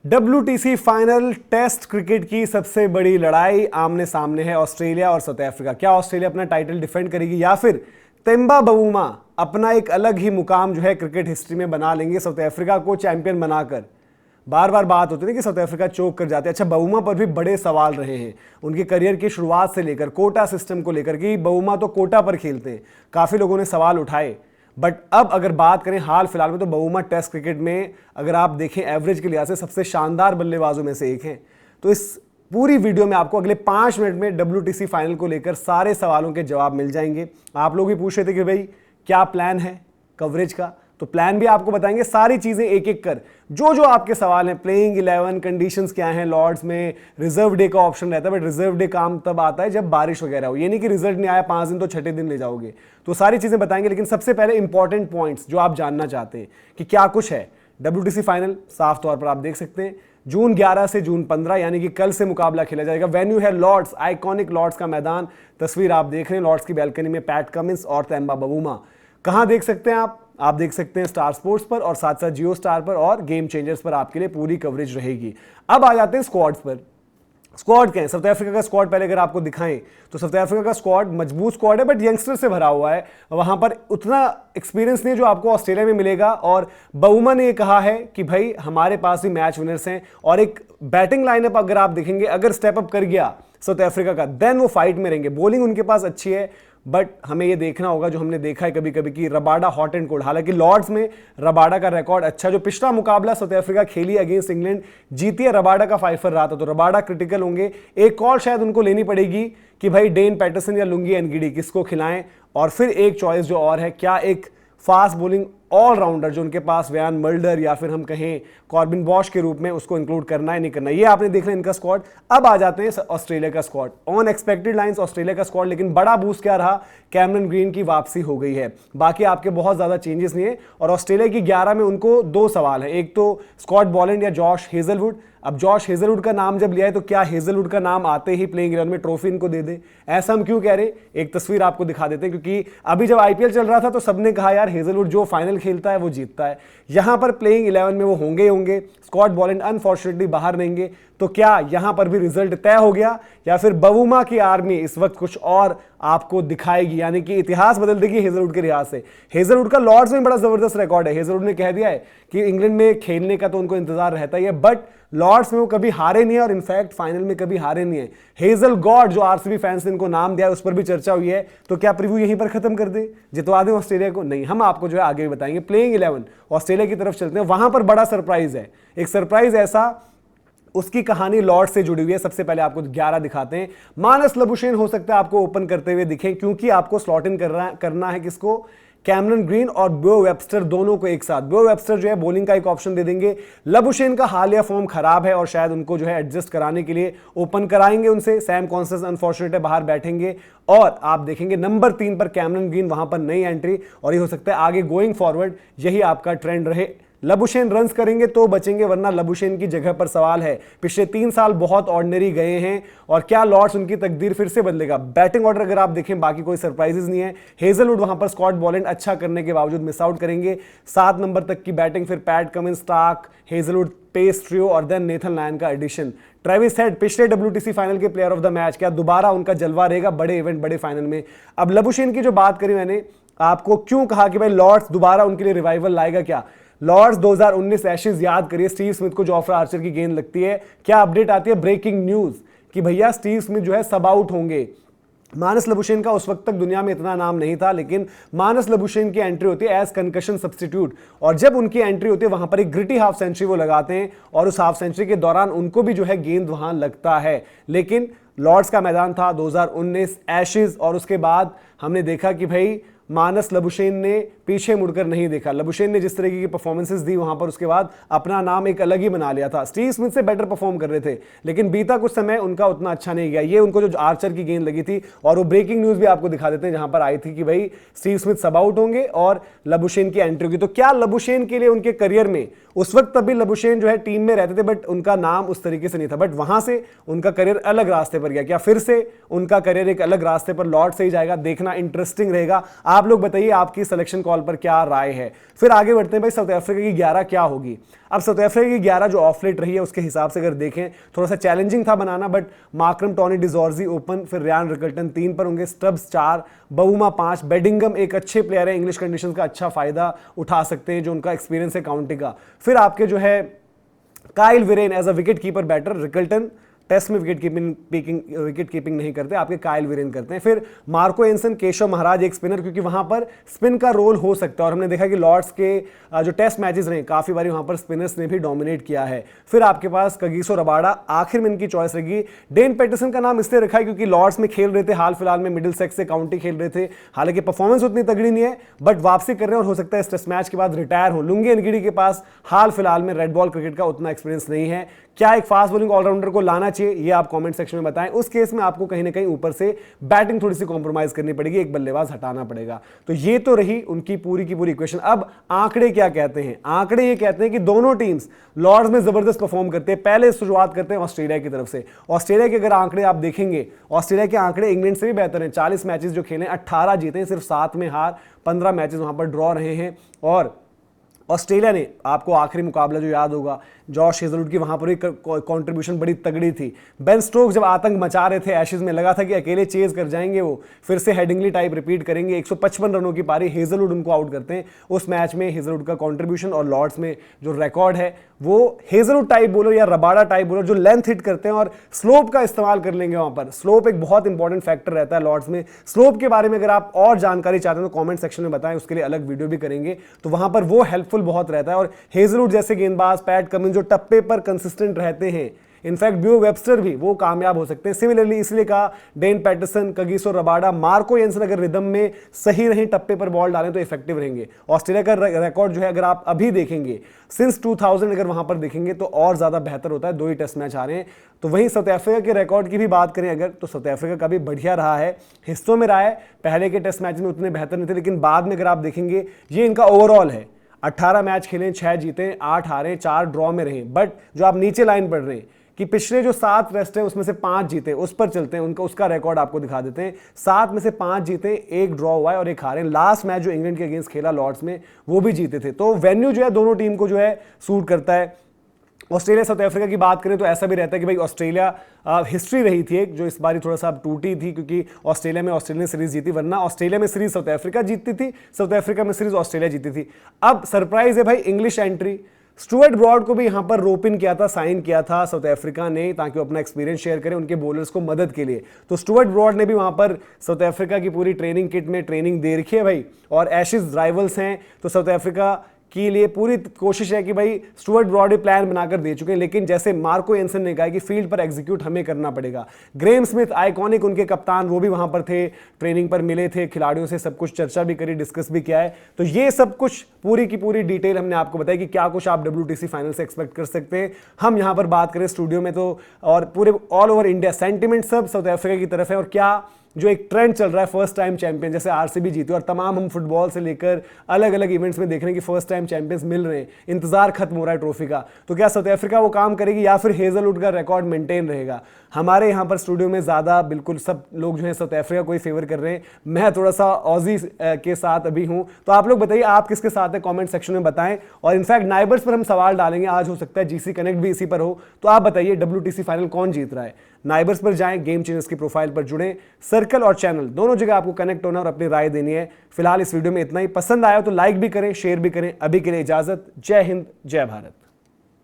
WTC final test cricket की सबसे बड़ी लड़ाई आमने सामने है ऑस्ट्रेलिया और साउथ अफ्रीका। क्या ऑस्ट्रेलिया अपना टाइटल डिफेंड करेगी या फिर तेम्बा बवूमा अपना एक अलग ही मुकाम जो है क्रिकेट हिस्ट्री में बना लेंगे साउथ अफ्रीका को चैंपियन बनाकर। बार बार बात होती है कि साउथ अफ्रीका चोक कर जाते हैं। अच्छा, बवूमा पर भी बड़े सवाल रहे हैं उनके करियर की शुरुआत से लेकर, कोटा सिस्टम को लेकर कि बवूमा तो कोटा पर खेलते हैं, काफी लोगों ने सवाल उठाए। बट अब अगर बात करें हाल फिलहाल में तो बवूमा टेस्ट क्रिकेट में अगर आप देखें एवरेज के लिहाज से सबसे शानदार बल्लेबाजों में से एक हैं। तो इस पूरी वीडियो में आपको अगले 5 मिनट में WTC फाइनल को लेकर सारे सवालों के जवाब मिल जाएंगे। आप लोग भी पूछ रहे थे कि भाई क्या प्लान है कवरेज का, तो प्लान भी आपको बताएंगे, सारी चीजें एक एक कर। जो आपके सवाल हैं, प्लेइंग 11 कंडीशंस क्या हैं, लॉर्ड्स में रिजर्व डे का ऑप्शन रहता है, बट रिजर्व डे काम तब आता है जब बारिश वगैरह हो। ये नहीं कि रिजल्ट नहीं आया 5 दिन तो छठे दिन ले जाओगे। तो सारी चीजें बताएंगे, लेकिन सबसे पहले इंपॉर्टेंट पॉइंट्स जो आप जानना चाहते हैं कि क्या कुछ है। WTC फाइनल साफ तौर पर आप देख सकते हैं जून 11 से जून 15 यानी कि कल से मुकाबला खेला जाएगा। वेन्यू है लॉर्ड्स, आइकॉनिक लॉर्ड्स का मैदान। तस्वीर आप देख रहे हैं लॉर्ड्स की बैल्कनी में पैट कमिंस और तेम्बा बवूमा। कहां देख सकते हैं आप देख सकते हैं स्टार स्पोर्ट्स पर और साथ साथ जियो स्टार पर और गेम चेंजर्स पर आपके लिए पूरी कवरेज रहेगी। अब आ जाते हैं स्क्वाड्स पर। स्क्वाड क्या है? साउथ अफ्रीका का स्क्वाड पहले अगर आपको दिखाएं तो साउथ अफ्रीका का स्क्वाड मजबूत स्क्वाड है, बट यंगस्टर से भरा हुआ है। वहां पर उतना एक्सपीरियंस नहीं है जो आपको ऑस्ट्रेलिया में मिलेगा। और बवूमा ने यह कहा है कि भाई हमारे पास भी मैच विनर्स हैं और एक बैटिंग लाइनअप अगर आप देखेंगे, अगर स्टेप अप कर गया साउथ अफ्रीका का, देन वो फाइट में रहेंगे। बॉलिंग उनके पास अच्छी है, बट हमें यह देखना होगा जो हमने देखा है कभी कभी कि रबाडा हॉट एंड कोल्ड। हालांकि लॉर्ड्स में रबाडा का रिकॉर्ड अच्छा, जो पिछला मुकाबला साउथ अफ्रीका खेली अगेंस्ट इंग्लैंड जीती है, रबाडा का 5 रहा था, तो रबाडा क्रिटिकल होंगे। एक कॉल शायद उनको लेनी पड़ेगी कि भाई डेन पैटरसन या लुंगी एनगिडी किसको खिलाएं। और फिर एक चॉइस जो और है, क्या एक फास्ट बॉलिंग ऑलराउंडर जो उनके पास व्यान मल्डर या फिर हम कहें कॉर्बिन बॉश के रूप में, उसको इंक्लूड करना है नहीं करना, ये आपने देखना इनका स्क्वाड। अब आ जाते हैं ऑस्ट्रेलिया का squad. On expected lines Australia का स्क्वाड, लेकिन बड़ा बूस्ट क्या रहा, कैमरन ग्रीन की वापसी हो गई है। बाकी आपके बहुत ज्यादा चेंजेस नहीं है। और ऑस्ट्रेलिया की 11 में उनको 2 सवाल है, एक तो स्कॉट बॉलैंड या जॉश हेजलवुड। अब जॉश हेजलवुड का नाम जब लिया है तो क्या हेजलवुड का नाम आते ही प्लेइंग 11 में ट्रॉफी इनको दे दे? ऐसा हम क्यों कह रहे? एक तस्वीर आपको दिखा देते हैं, क्योंकि अभी जब IPL चल रहा था तो सबने कहा यार हेजलवुड जो फाइनल खेलता है वो जीतता है। यहां पर प्लेइंग 11 में वो होंगे। स्कॉट बॉलैंड अनफॉर्चुनेटली बाहर रहेंगे। तो क्या यहां पर भी रिजल्ट तय हो गया या फिर बवूमा की आर्मी इस वक्त कुछ और आपको दिखाएगी, यानी कि इतिहास बदल देगी हेजलवुड के लिहाज से? हेजलवुड का लॉर्ड्स में बड़ा जबरदस्त रिकॉर्ड है। हेजलवुड ने कह दिया है कि इंग्लैंड में खेलने का तो उनको इंतजार रहता ही है, बट लॉर्ड्स में वो कभी हारे नहीं है और इनफैक्ट फाइनल में कभी हारे नहीं है। हेजल गॉड जो RCB फैंस ने इनको नाम दिया है, उस पर भी चर्चा हुई है। तो क्या प्रीव्यू यहीं पर खत्म कर दे, जितवा दें ऑस्ट्रेलिया को? नहीं, हम आपको जो है आगे भी बताएंगे। प्लेइंग 11 ऑस्ट्रेलिया की तरफ चलते हैं, वहां पर बड़ा सरप्राइज है। एक सरप्राइज ऐसा, उसकी कहानी लॉर्ड से जुड़ी हुई है। सबसे पहले आपको 11 दिखाते हैं। मानस लबुशेन हो सकता है आपको ओपन करते हुए दिखें, क्योंकि आपको स्लॉट इन करना है किसको? कैमरन ग्रीन और बो वेबस्टर दोनों को एक साथ। बो वेबस्टर जो है बॉलिंग का एक ऑप्शन दे देंगे। लबुशेन का हालिया फॉर्म खराब है और शायद उनको जो है एडजस्ट कराने के लिए ओपन कराएंगे उनसे। सैम कॉन्सेस अनफॉर्चुनेट है, बाहर बैठेंगे। और आप देखेंगे नंबर 3 पर कैमरन ग्रीन, वहां पर नई एंट्री, और ये हो सकता है आगे गोइंग फॉरवर्ड यही आपका ट्रेंड रहे। लबुशेन रन्स करेंगे तो बचेंगे, वरना लबुशेन की जगह पर सवाल है। पिछले 3 साल बहुत ऑर्डिनरी गए हैं और क्या लॉर्ड्स उनकी तकदीर फिर से बदलेगा? बैटिंग ऑर्डर अगर आप देखें बाकी कोई सरप्राइजेस नहीं है। हेजलवुड वहां पर स्कॉट बॉलैंड अच्छा करने के बावजूद मिस आउट करेंगे। 7 नंबर तक की बैटिंग, फिर Pat Cummins, Starc, Hazlewood, pace trio और देन नेथन लायन का एडिशन। ट्रेविस हेड पिछले WTC फाइनल के प्लेयर ऑफ द मैच, क्या दोबारा उनका जलवा रहेगा बड़े इवेंट बड़े फाइनल में? अब लबुशेन की जो बात करी मैंने, आपको क्यों कहा कि भाई लॉर्ड्स दोबारा उनके लिए रिवाइवल लाएगा? क्या लॉर्ड्स 2019 एशेज याद करिए, स्टीव स्मिथ को जोफ्रा आर्चर की गेंद लगती है, क्या अपडेट आती है? ब्रेकिंग न्यूज कि भैया स्टीव स्मिथ जो है सब आउट होंगे। मानस लबुशेन का उस वक्त तक दुनिया में इतना नाम नहीं था, लेकिन मानस लबुशेन की एंट्री होती है एज कंकशन सब्स्टिट्यूट, और जब उनकी एंट्री होती है वहां पर एक ग्रिटी हाफ सेंचुरी वो लगाते हैं और उस हाफ सेंचुरी के दौरान उनको भी जो है गेंद वहां लगता है। लेकिन लॉर्ड्स का मैदान था 2019 एशेज, और उसके बाद हमने देखा कि भाई मानस लबुशेन ने पीछे मुड़कर नहीं देखा। लबुशेन ने जिस तरीके की परफॉर्मेंसेस दी वहां पर, उसके बाद अपना नाम एक अलग ही बना लिया था। स्टीव स्मिथ से बेटर परफॉर्म कर रहे थे, लेकिन बीता कुछ समय उनका उतना अच्छा नहीं गया। ये उनको जो आर्चर की गेंद लगी थी, और वो ब्रेकिंग न्यूज भी आपको दिखा देते हैं जहां पर आई थी कि भाई स्टीव स्मिथ सब आउट होंगे और लबुशेन की एंट्री होगी। तो क्या लबुशेन के लिए उनके करियर में, उस वक्त तब भी लबुशेन जो है टीम में रहते थे, बट उनका नाम उस तरीके से नहीं था, बट वहां से उनका करियर अलग रास्ते पर गया। क्या फिर से उनका करियर एक अलग रास्ते पर लॉर्ड से ही जाएगा? देखना इंटरेस्टिंग रहेगा। आप लोग बताइए आपकी सिलेक्शन कौन कॉल पर क्या राय है। फिर आगे बढ़ते हैं भाई, साउथ अफ्रीका की 11 क्या होगी। अब साउथ अफ्रीका की 11 जो ऑफ लेट रही है उसके हिसाब से अगर देखें थोड़ा सा चैलेंजिंग था बनाना, but Markram Tony de Zorzi open, फिर रियान रिकल्टन 3 पर होंगे, स्टब्स 4, बवुमा 5, बेडिंगम एक अच्छे प्लेयर है, इंग्लिश कंडीशन का अच्छा फायदा उठा सकते हैं जो उनका एक्सपीरियंस है काउंटी का। फिर आपके जो है Kyle Verreynne as a wicket keeper batter, Rickelton test में विकेट कीपिंग नहीं करते, आपके काइल विरेन करते हैं। फिर मार्को एंसन, केशव महाराज एक स्पिनर, क्योंकि वहां पर स्पिन का रोल हो सकता है और हमने देखा कि लॉर्ड्स के जो टेस्ट मैचेस रहे काफी बार वहां पर स्पिनर्स ने भी डोमिनेट किया है। फिर आपके पास कगिसो रबाडा आखिर में इनकी चॉइस रहेगी। डेन पैटरसन का नाम इसलिए रखा है क्योंकि लॉर्ड्स में खेल रहे थे, हाल फिलहाल में मिडिल सेक्स से काउंटी खेल रहे थे, हालांकि परफॉर्मेंस उतनी तगड़ी नहीं है बट वापसी कर रहे हैं और हो सकता है इस टेस्ट मैच के बाद रिटायर हो। लुंगी एनगिडी के पास हाल फिलहाल में रेड बॉल क्रिकेट का उतना एक्सपीरियंस नहीं है। क्या एक फास्ट बॉलिंग ऑलराउंडर को लाना चाहिए, ये आप कमेंट सेक्शन में बताएं। उस केस में आपको कहीं ना कहीं ऊपर से बैटिंग थोड़ी सी कॉम्प्रोमाइज करनी पड़ेगी, एक बल्लेबाज हटाना पड़ेगा। तो ये तो रही उनकी पूरी की पूरी इक्वेशन। अब आंकड़े क्या कहते हैं? आंकड़े ये कहते हैं कि दोनों टीम्स लॉर्ड्स में जबरदस्त परफॉर्म करते हैं। पहले शुरुआत करते हैं ऑस्ट्रेलिया की तरफ से। ऑस्ट्रेलिया के अगर आंकड़े आप देखेंगे, ऑस्ट्रेलिया के आंकड़े इंग्लैंड से भी बेहतर हैं। 40 मैचेस जो खेले 18 जीते हैं, सिर्फ 7 में हार, 15 मैचेस वहां पर ड्रॉ रहे हैं। और ऑस्ट्रेलिया ने, आपको आखिरी मुकाबला जो याद होगा, जॉश हेजलवुड की, वहां पर भी कंट्रीब्यूशन बड़ी तगड़ी थी। बेन स्टोक्स जब आतंक मचा रहे थे एशेज में, लगा था कि अकेले चेज कर जाएंगे वो, फिर से हेडिंगली टाइप रिपीट करेंगे। 155 रनों की पारी, हेजलवुड उनको आउट करते हैं। उस मैच में हेजलवुड का कंट्रीब्यूशन और लॉर्ड्स में जो रिकॉर्ड है वो हेजलवुड टाइप बोलर या रबाडा टाइप बोलर जो लेंथ हिट करते हैं और स्लोप का इस्तेमाल कर लेंगे। वहां पर स्लोप एक बहुत इंपॉर्टेंट फैक्टर रहता है लॉर्ड्स में। स्लोप के बारे में अगर आप और जानकारी चाहते हैं तो कमेंट सेक्शन में बताएं, उसके लिए अलग वीडियो भी करेंगे। तो वहां पर वो हेल्पफुल बहुत रहता है। और हेजलवुड जैसे गेंदबाज, पैट कमिंस जो टप्पे पर कंसिस्टेंट रहते हैं, इनफैक्ट ब्यू वेबस्टर भी, वो कामयाब हो सकते हैं। सिमिलरली इसलिए कहा Dane Paterson, Kagiso Rabada, Marco Jansen अगर रिदम में सही रहे, टप्पे पर बॉल डालें तो इफेक्टिव रहेंगे। ऑस्ट्रेलिया का रिकॉर्ड जो है अगर आप अभी देखेंगे सिंस 2000 अगर वहां पर देखेंगे तो और ज्यादा बेहतर होता है। 2 ही टेस्ट मैच आ रहे हैं। तो वहीं साउथ अफ्रीका के रिकॉर्ड की भी बात करें अगर, तो साउथ अफ्रीका का भी बढ़िया रहा है, हिस्सों में रहा है। पहले के टेस्ट मैच में उतने बेहतर नहीं थे, लेकिन बाद में अगर आप देखेंगे ये इनका ओवरऑल है। 18 मैच खेले, 6 जीते, 8 हारे, 4 ड्रॉ में रहे। बट जो आप नीचे लाइन पढ़ रहे हैं कि पिछले जो 7 टेस्ट हैं उसमें से 5 जीते, उस पर चलते हैं, उनका उसका रिकॉर्ड आपको दिखा देते हैं। 7 में से 5 जीते, 1 ड्रॉ हुआ है और 1 हारे। लास्ट मैच जो इंग्लैंड के अगेंस्ट खेला लॉर्ड्स में, वो भी जीते थे। तो वेन्यू जो है दोनों टीम को जो है सूट करता है। ऑस्ट्रेलिया साउथ अफ्रीका की बात करें तो ऐसा भी रहता है कि भाई ऑस्ट्रेलिया हिस्ट्री रही थी एक जो इस बारी थोड़ा सा टूटी थी, क्योंकि ऑस्ट्रेलिया में ऑस्ट्रेलियन सीरीज जीती, वरना ऑस्ट्रेलिया में सीरीज साउथ अफ्रीका जीतती थी, साउथ अफ्रीका में सीरीज ऑस्ट्रेलिया जीती थी। अब सरप्राइज है भाई, इंग्लिश एंट्री। स्टुअर्ट ब्रॉड को भी यहां पर रोप इन किया था, साइन किया था साउथ अफ्रीका ने, ताकि वो अपना एक्सपीरियंस शेयर करें उनके बॉलर्स को मदद के लिए। तो स्टुअर्ट ब्रॉड ने भी वहां पर साउथ अफ्रीका की पूरी ट्रेनिंग किट में ट्रेनिंग दे रखी है भाई। और एशेज राइवल्स हैं तो साउथ अफ्रीका के लिए पूरी कोशिश है कि भाई स्टुअर्ट ब्रॉड प्लान बनाकर दे चुके हैं, लेकिन जैसे मार्को एंसन ने कहा कि फील्ड पर एग्जीक्यूट हमें करना पड़ेगा। ग्रेम स्मिथ आइकॉनिक उनके कप्तान, वो भी वहां पर थे, ट्रेनिंग पर मिले थे, खिलाड़ियों से सब कुछ चर्चा भी करी, डिस्कस भी किया है। तो ये सब कुछ पूरी की पूरी डिटेल हमने आपको बताई कि क्या कुछ आप WTC फाइनल से एक्सपेक्ट कर सकते हैं। हम यहां पर बात करें स्टूडियो में तो, और पूरे ऑल ओवर इंडिया सेंटिमेंट सब साउथ अफ्रीका की तरफ है। और क्या जो एक ट्रेंड चल रहा है फर्स्ट टाइम चैंपियन, जैसे RCB जीती और तमाम हम फुटबॉल से लेकर अलग अलग इवेंट्स में देख रहे हैं कि फर्स्ट टाइम चैंपियंस मिल रहे हैं, इंतजार खत्म हो रहा है ट्रॉफी का। तो क्या साउथ अफ्रीका वो काम करेगी या फिर हेजलवुड का रिकॉर्ड मेंटेन रहेगा? हमारे यहाँ पर स्टूडियो में ज़्यादा बिल्कुल सब लोग जो है साउथ अफ्रीका को ही फेवर कर रहे हैं। मैं थोड़ा सा ऑजी के साथ अभी हूँ। तो आप लोग बताइए आप किसके साथ है, कमेंट सेक्शन में बताएं। और इनफैक्ट नाइबर्स पर हम सवाल डालेंगे, आज हो सकता है GC कनेक्ट भी इसी पर हो। तो आप बताइए WTC फाइनल कौन जीत रहा है? नाइबर्स पर जाएं, गेम चेंजर्स की प्रोफाइल पर जुड़ें, सर्कल और चैनल दोनों जगह आपको कनेक्ट होना और अपनी राय देनी है। फिलहाल इस वीडियो में इतना ही। पसंद आया तो लाइक भी करें, शेयर भी करें। अभी के लिए इजाजत। जय हिंद, जय भारत।